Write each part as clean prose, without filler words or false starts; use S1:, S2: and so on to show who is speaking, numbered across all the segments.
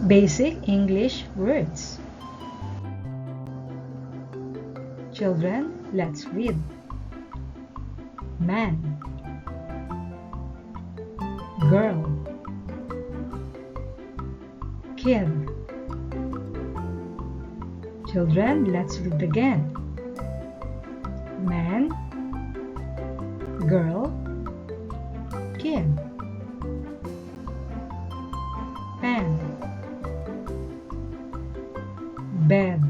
S1: Basic English words. Children, let's read. Man, girl, kid. Children, let's read again. Man, girl, kid. Pen, bed,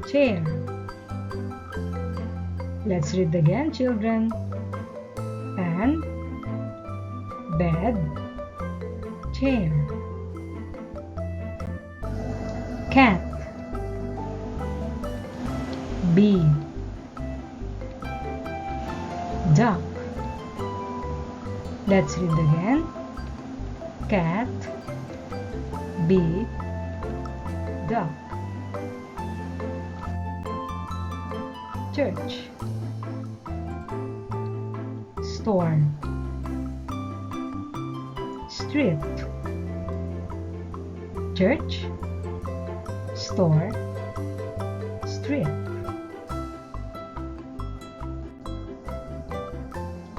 S1: chair. Let's read again, children. Pen, bed, chair. Cat, bee, duck. Let's read again. Cat, bee, duck. Church, store, street. Church, store, street.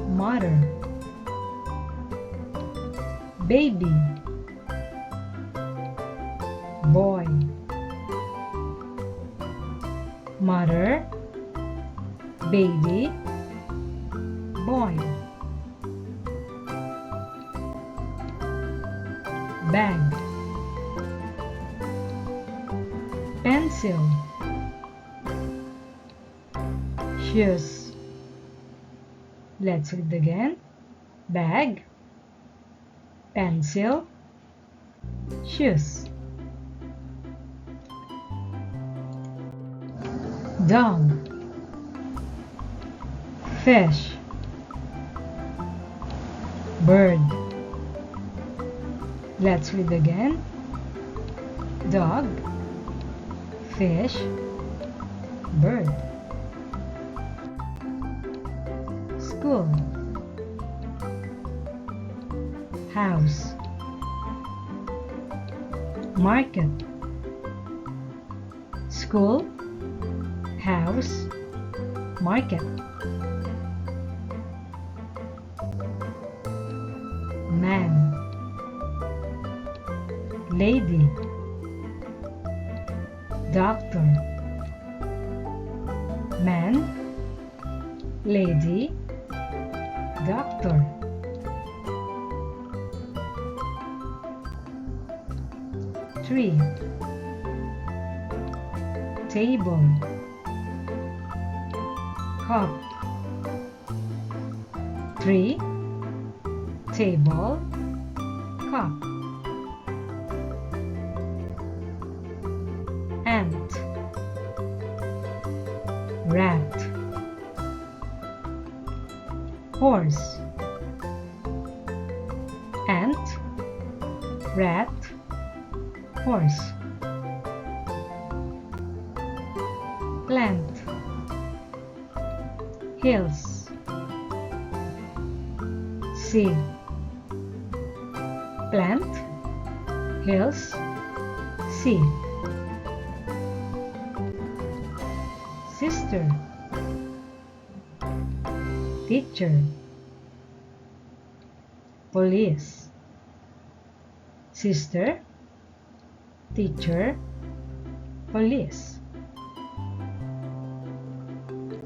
S1: Mother, baby, boy. Mother, baby, boy. Bag, pencil, shoes. Let's read again. Bag, pencil, shoes. Dog, fish, bird. Let's read again. Dog, fish, bird. School, house, market. School, house, market. Man, lady, doctor. Man, lady, doctor. Tree, table, cup. Tree, table, cup. Ant, rat, horse. Ant, rat, horse. Plant, hills, sea. Plant, hills, sea. Sister, teacher, police. Sister, teacher, police.